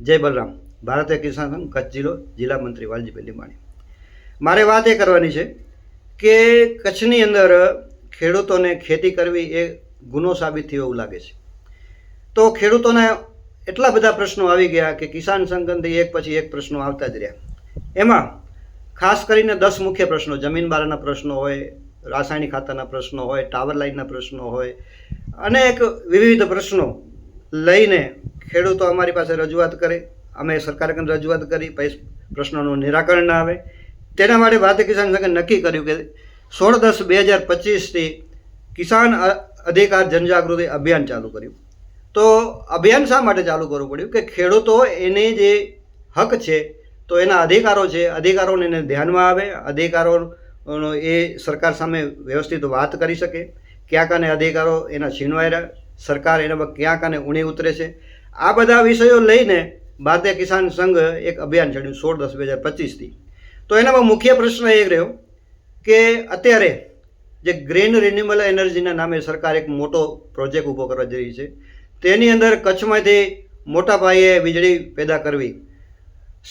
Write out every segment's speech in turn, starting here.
જય બલરામ. ભારતીય કિસાન સંઘ કચ્છ જિલ્લા મંત્રી વાલજીભાઈ લીંબાણી. મારે વાત એ કરવાની છે કે કચ્છની અંદર ખેડૂતોને ખેતી કરવી એ ગુનો સાબિત થયો એવું લાગે છે. તો ખેડૂતોને એટલા બધા પ્રશ્નો આવી ગયા કે કિસાન સંઘથી એક પછી એક પ્રશ્નો આવતા જ રહ્યા. એમાં ખાસ કરીને 10 મુખ્ય પ્રશ્નો, જમીન બારાના પ્રશ્નો હોય, રાસાયણિક ખાતરના પ્રશ્નો હોય, ટાવર લાઇનના પ્રશ્નો હોય, અનેક વિવિધ પ્રશ્નો લઈને ખેડૂતો અમારી પાસે રજૂઆત કરે. અમે સરકાર કરીને રજૂઆત કરી, પછી પ્રશ્નોનું નિરાકરણ ના આવે. તેના માટે ભારતીય કિસાન સંઘે નક્કી કર્યું કે 16/10/2025થી કિસાન અધિકાર જનજાગૃતિ અભિયાન ચાલુ કર્યું. તો અભિયાન શા માટે ચાલુ કરવું પડ્યું કે ખેડૂતો એને જે હક છે, તો એના અધિકારો છે, અધિકારોને એને ધ્યાનમાં આવે, અધિકારોનો એ સરકાર સામે વ્યવસ્થિત વાત કરી શકે. ક્યાંક આને અધિકારો એના છીનવાયેલા, સરકાર એના પર ક્યાંક આને ઊણી ઉતરે છે. આ બધા વિષયો લઈને ભારતીય કિસાન સંઘ એક અભિયાન છેડ્યું 16/10/2025થી. તો એનામાં મુખ્ય પ્રશ્ન એ રહ્યો કે અત્યારે જે ગ્રીન રિન્યુએબલ એનર્જીના નામે સરકાર એક મોટો પ્રોજેક્ટ ઊભો કરવા જઈ રહી છે. તેની અંદર કચ્છમાંથી મોટા પાયે વીજળી પેદા કરવી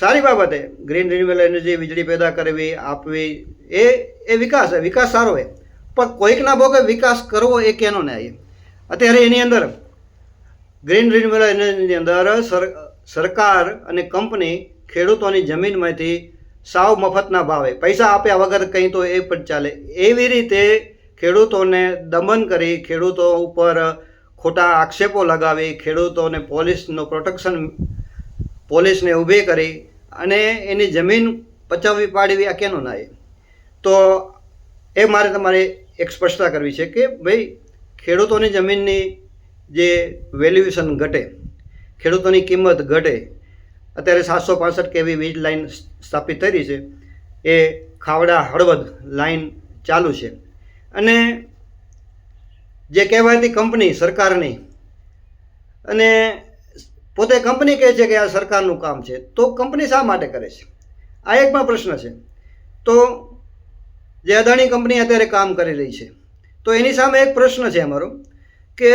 સારી બાબત છે. ગ્રીન રિન્યુએબલ એનર્જી વીજળી પેદા કરવી, આપવી એ વિકાસ છે, વિકાસ સારો છે. પણ કોઈકના ભોગે વિકાસ કરવો એ કેનો ન્યાય? અત્યારે એની અંદર ગ્રીન રિન્યુએબલ એનર્જીની અંદર સરકાર અને કંપની ખેડૂતોની જમીનમાંથી સાવ મફતના ભાવે પૈસા આપ્યા વગર કંઈ તો એ પણ ચાલે એવી રીતે ખેડૂતોને દમન કરી, ખેડૂતો ઉપર ખોટા આક્ષેપો લગાવી, ખેડૂતોને પોલીસને ઊભી કરી અને એની જમીન પચાવી પાડવી, આ કેનો ન્યાય? તો એ મારે તમારે એક સ્પષ્ટતા કરવી છે કે ભાઈ ખેડૂતોની જમીનની જે વેલ્યુએશન ઘટે, ખેડૂતોની કિંમત ઘટે. અત્યારે 765 kV વીજ લાઇન સ્થાપિત થઈ રહી છે. એ ખાવડા હળવદ લાઇન ચાલુ છે અને જે કહેવાતી કંપની સરકારની, અને પોતે કંપની કહે છે કે આ સરકારનું કામ છે, તો કંપની શા માટે કરે છે? આ એક પણ પ્રશ્ન છે. તો જે અદાણી કંપની અત્યારે કામ કરી રહી છે, તો એની સામે એક પ્રશ્ન છે અમારો કે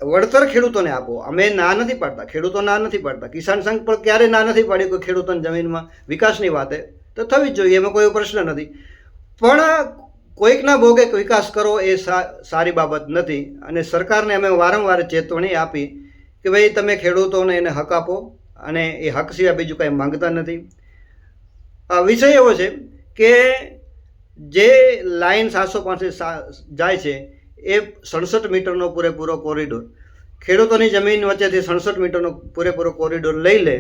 વળતર ખેડૂતોને આપો. અમે ના નથી પાડતા, ખેડૂતો ના નથી પાડતા, કિસાન સંઘ પણ ક્યારે ના નથી પાડ્યું કે ખેડૂતોની જમીનમાં વિકાસની વાતે તો થવી જ જોઈએ, એમાં કોઈ પ્રશ્ન નથી. પણ કોઈકના ભોગે વિકાસ કરો એ સારી બાબત નથી. અને સરકારને અમે વારંવાર ચેતવણી આપી કે ભાઈ તમે ખેડૂતોને એને હક આપો, અને એ હક સિવાય બીજું કાંઈ માંગતા નથી. આ વિષય એવો છે કે જે લાઇન 765 જાય છે એ 67 મીટરનો પૂરેપૂરો કોરિડોર, ખેડૂતોની જમીન વચ્ચેથી 67 મીટરનો પૂરેપૂરો કોરિડોર લઈ લે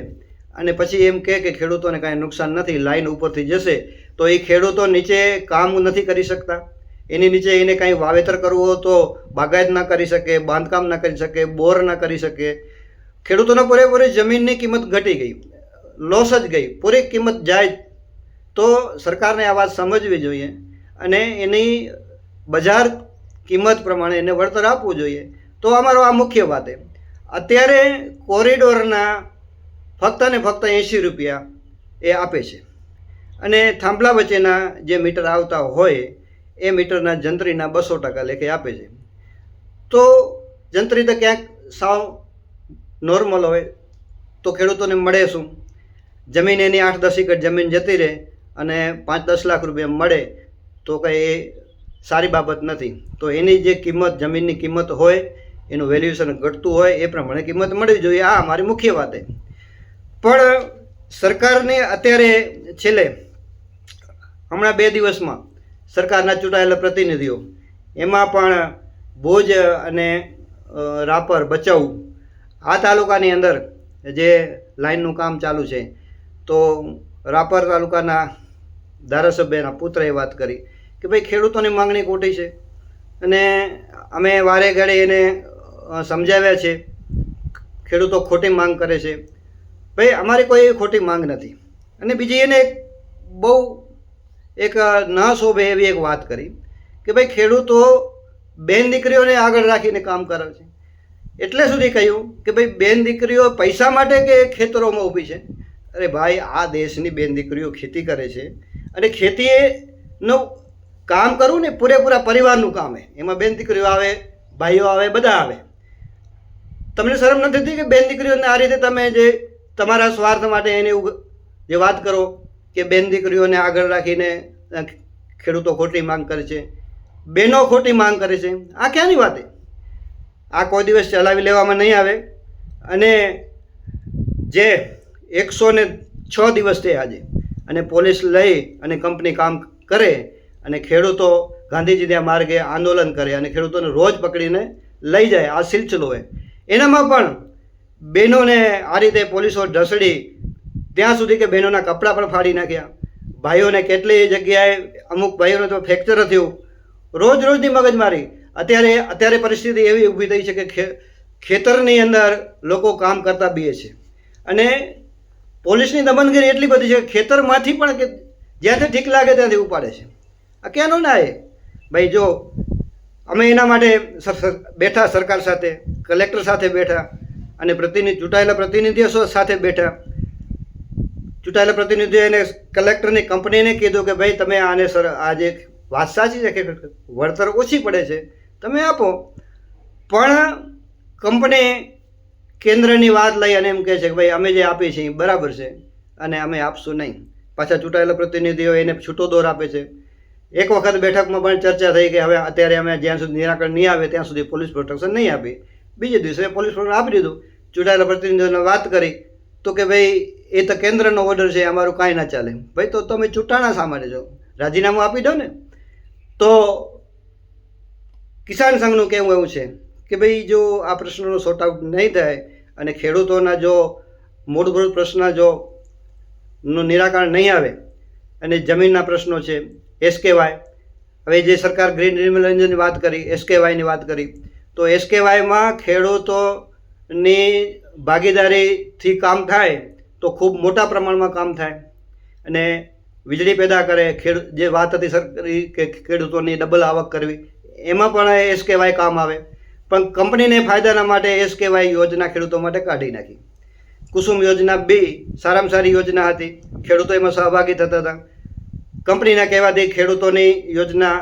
અને પછી એમ કહે કે ખેડૂતોને કાંઈ નુકસાન નથી, લાઇન ઉપરથી જશે, તો એ ખેડૂતો નીચે કામ નથી કરી શકતા. એની નીચે એને કાંઈ વાવેતર કરવું હોય તો બાગાયત ના કરી શકે, બાંધકામ ના કરી શકે, બોર ના કરી શકે. ખેડૂતોને પૂરેપૂરી જમીનની કિંમત ઘટી ગઈ, લોસ જ ગઈ, પૂરી કિંમત જાય. તો સરકારને આ વાત સમજવી જોઈએ અને એની બજાર કિંમત પ્રમાણે એને વળતર આપવું જોઈએ. તો અમારો આ મુખ્ય વાત છે. અત્યારે કોરિડોરના ફક્ત ને ફક્ત 80 રૂપિયા એ આપે છે અને થાંભલા વચ્ચેના જે મીટર આવતા હોય એ મીટરના જંત્રીના 200% લેખે આપે છે. તો જંત્રી તો ક્યાંક સાવ નોર્મલ હોય તો ખેડૂતોને મળે શું? જમીન એની 8-10 એકર જમીન જતી રહે અને 5-10 લાખ રૂપિયા મળે તો કંઈ એ સારી બાબત નથી. તો એની જે કિંમત, જમીનની કિંમત હોય, એનું વેલ્યુએશન ઘટતું હોય એ પ્રમાણે કિંમત મળવી જોઈએ. આ મારી મુખ્ય વાત છે. પણ સરકારને અત્યારે છેલ્લે હમણાં 2 દિવસમાં સરકારના ચૂંટાયેલા પ્રતિનિધિઓ, એમાં પણ ભુજ અને રાપર, ભચાઉ આ તાલુકાની અંદર જે લાઇનનું કામ ચાલુ છે, તો રાપર તાલુકાના ધારાસભ્યના પુત્રએ વાત કરી કે ભાઈ ખેડૂતોની માંગણી ખોટી છે અને અમે વારે ઘડે એને સમજાવ્યા છે, ખેડૂતો ખોટી માંગ કરે છે. ભાઈ અમારી કોઈ ખોટી માંગ નથી. અને બીજી એને બહુ એક ન શોભે એવી એક વાત કરી કે ભાઈ ખેડૂતો બેન દીકરીઓને આગળ રાખીને કામ કરે છે. એટલે સુધી કહ્યું કે ભાઈ બેન દીકરીઓ પૈસા માટે કે ખેતરોમાં ઊભી છે? અરે ભાઈ, આ દેશની બેન દીકરીઓ ખેતી કરે છે અને ખેતીનું કામ કરવું ને પૂરેપૂરા પરિવારનું કામ છે. એમાં બેન દીકરીઓ આવે, ભાઈઓ આવે, બધા આવે. તમને શરમ નથી થતી કે બેન દીકરીઓને આ રીતે તમે જે તમારા સ્વાર્થ માટે એની જે વાત કરો કે બેન દીકરીઓને આગળ રાખીને ખેડૂતો ખોટી માંગ કરે છે, બહેનો ખોટી માંગ કરે છે, આ ક્યાંની વાત છે? આ કોઈ દિવસ ચલાવી લેવામાં નહીં આવે. અને જે 106 દિવસ છે આજે, અને પોલીસ લઈ અને કંપની કામ કરે અને ખેડૂતો ગાંધીજીના માર્ગે આંદોલન કરે અને ખેડૂતોને રોજ પકડીને લઈ જાય, આ સિલસિલો હોય. એનામાં પણ બહેનોને આ રીતે પોલીસો ઢસડી ત્યાં સુધી કે બહેનોના કપડાં પણ ફાડી નાખ્યા, ભાઈઓને કેટલી જગ્યાએ અમુક ભાઈઓને તો ફ્રેક્ચર થયું, રોજની મગજમારી. અત્યારે પરિસ્થિતિ એવી ઊભી થઈ છે કે ખેતરની અંદર લોકો કામ કરતા બીએ છે અને પોલીસની દમનગીરી એટલી બધી છે કે ખેતરમાંથી પણ કે જ્યાંથી ઠીક લાગે ત્યાંથી ઉપાડે છે. આ ક્યાંનો ના એ ભાઈ? જો અમે એના માટે બેઠા, સરકાર સાથે, કલેક્ટર સાથે બેઠા અને ચૂંટાયેલા પ્રતિનિધિઓ સાથે બેઠા. ચૂંટાયેલા પ્રતિનિધિઓ એને કલેક્ટરની કંપનીને કીધું કે ભાઈ તમે આને આ જે વાત સાચી છે કે વળતર ઓછી પડે છે, તમે આપો. પણ કંપની કેન્દ્રની વાત લઈ અને એમ કહે છે કે ભાઈ અમે જે આપીએ છીએ બરાબર છે અને અમે આપશું નહીં. પાછા ચૂંટાયેલા પ્રતિનિધિઓ એને છૂટો દોર આપે છે. એક વખત બેઠકમાં પણ ચર્ચા થઈ કે હવે અત્યારે અમે જ્યાં સુધી નિરાકરણ નહીં આવે ત્યાં સુધી પોલીસ પ્રોટેક્શન નહીં આપી. બીજે દિવસે પોલીસ પ્રોટેક્શન આપી દીધું. ચૂંટાયેલા પ્રતિનિધિઓને વાત કરી તો કે ભાઈ એ તો કેન્દ્રનો ઓર્ડર છે, અમારું કાંઈ ના ચાલે. ભાઈ તો તમે ચૂંટાણા શા માટે છો? રાજીનામું આપી દો ને. તો કિસાન સંઘનું કહેવું એવું છે કે ભાઈ જો આ પ્રશ્નનો સોર્ટ આઉટ નહીં થાય અને ખેડૂતોના જો મૂળભૂત પ્રશ્ન જો નું નિરાકરણ નહીં આવે અને જમીનના પ્રશ્નો છે, SKY, હવે જે સરકાર ગ્રીન રિવોલ્યુશનની વાત કરી, SKYની વાત કરી, તો SKYમાં ખેડૂતોની ભાગીદારીથી કામ થાય તો ખૂબ મોટા પ્રમાણમાં કામ થાય અને વીજળી પેદા કરે. જે વાત હતી સરકારી કે ખેડૂતોની ડબલ આવક કરવી, એમાં પણ SKY કામ આવે. પણ કંપનીને ફાયદાના માટે SKY યોજના ખેડૂતો માટે કાઢી નાખી. કુસુમ યોજના 2 સારામાં સારી યોજના હતી, ખેડૂતો એમાં સહભાગી થતા હતા. કંપનીના કહેવાથી ખેડૂતોની યોજના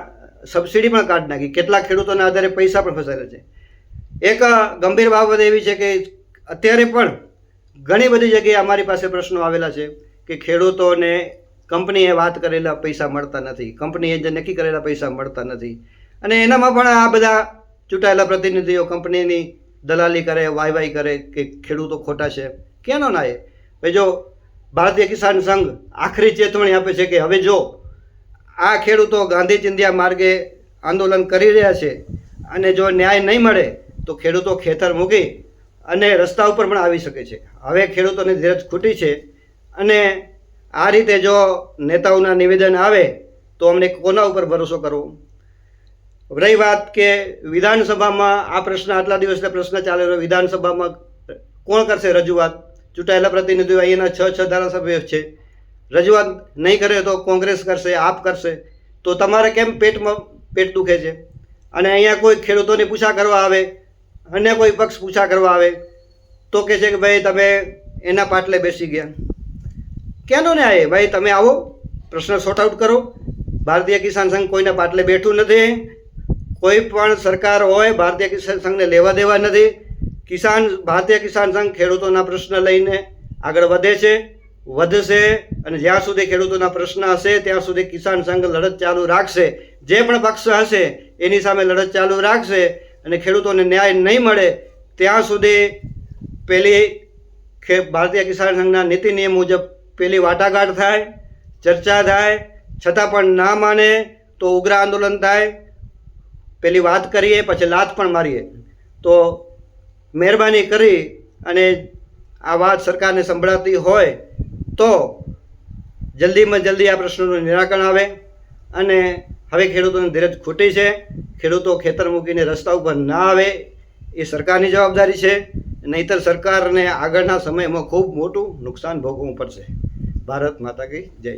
સબસિડી પણ કાઢી નાખી. કેટલાક ખેડૂતોના આધારે પૈસા પણ ફસાયેલા છે. એક ગંભીર બાબત એવી છે કે અત્યારે પણ ઘણી બધી જગ્યાએ અમારી પાસે પ્રશ્નો આવેલા છે કે ખેડૂતોને કંપનીએ વાત કરેલા પૈસા મળતા નથી, કંપનીએ જે નક્કી કરેલા પૈસા મળતા નથી. અને એનામાં પણ આ બધા ચૂંટાયેલા પ્રતિનિધિઓ કંપનીની દલાલી કરે, વાયવાઈ કરે કે ખેડૂતો ખોટા છે. ક્યાંનો ના એ? ભાઈ જો ભારતીય કિસાન સંઘ આખરી ચેતવણી આપે છે કે હવે જો આ ખેડૂતો ગાંધી ચિંધ્યા માર્ગે આંદોલન કરી રહ્યા છે અને જો ન્યાય નહીં મળે તો ખેડૂતો ખેતર મૂકી અને રસ્તા ઉપર પણ આવી શકે છે. હવે ખેડૂતોની ધીરજ ખૂટી છે અને આ રીતે જો નેતાઓના નિવેદન આવે તો અમને કોના ઉપર ભરોસો કરવો? રહી વાત કે વિધાનસભામાં આ પ્રશ્ન આટલા દિવસના પ્રશ્ન ચાલે રહ્યો, વિધાનસભામાં કોણ કરશે રજૂઆત? ચૂંટાયેલા પ્રતિનિધિઓ અહીંયાના 6 ધારાસભ્યો છે. રજૂઆત નહીં કરે તો કોંગ્રેસ કરશે, આપ કરશે. તો તમારે કેમ પેટ દુખે છે? અને અહીંયા કોઈ ખેડૂતોની પૂછા કરવા આવે, અન્ય કોઈ પક્ષ પૂછા કરવા આવે તો કહે છે કે ભાઈ તમે એના પાટલે બેસી ગયા. ક્યાંનો ન્યાય? ભાઈ તમે આવો, પ્રશ્ન સોર્ટ આઉટ કરો. ભારતીય કિસાન સંઘ કોઈના પાટલે બેઠું નથી. કોઈ પણ સરકાર હોય ભારતીય કિસાન સંઘને લેવા દેવા નથી. ભારતીય કિસાન સંઘ ખેડૂતોના પ્રશ્ન લઈને આગળ વધે છે, વધશે અને જ્યાં સુધી ખેડૂતોના પ્રશ્ન હશે ત્યાં સુધી કિસાન સંઘ લડત ચાલુ રાખશે. જે પણ પક્ષ હશે એની સામે લડત ચાલુ રાખશે અને ખેડૂતોને ન્યાય નહીં મળે ત્યાં સુધી પેલી ભારતીય કિસાન સંઘના નીતિ નિયમ મુજબ પેલી વાટાઘાટ થાય, ચર્ચા થાય, છતાં પણ ના માને તો ઉગ્ર આંદોલન થાય. પેલી વાત કરીએ પછી લાત પણ મારીએ. તો મહેરબાની કરી અને આ વાત સરકારને સંભળાતી હોય તો જલ્દીમાં જલ્દી આ પ્રશ્નોનું નિરાકરણ આવે. અને હવે ખેડૂતોની ધીરજ ખૂટી છે. ખેડૂતો ખેતર મૂકીને રસ્તા ઉપર ના આવે એ સરકારની જવાબદારી છે, નહીંતર સરકારને આગળના સમયમાં ખૂબ મોટું નુકસાન ભોગવવું પડશે. ભારત માતા કી જય.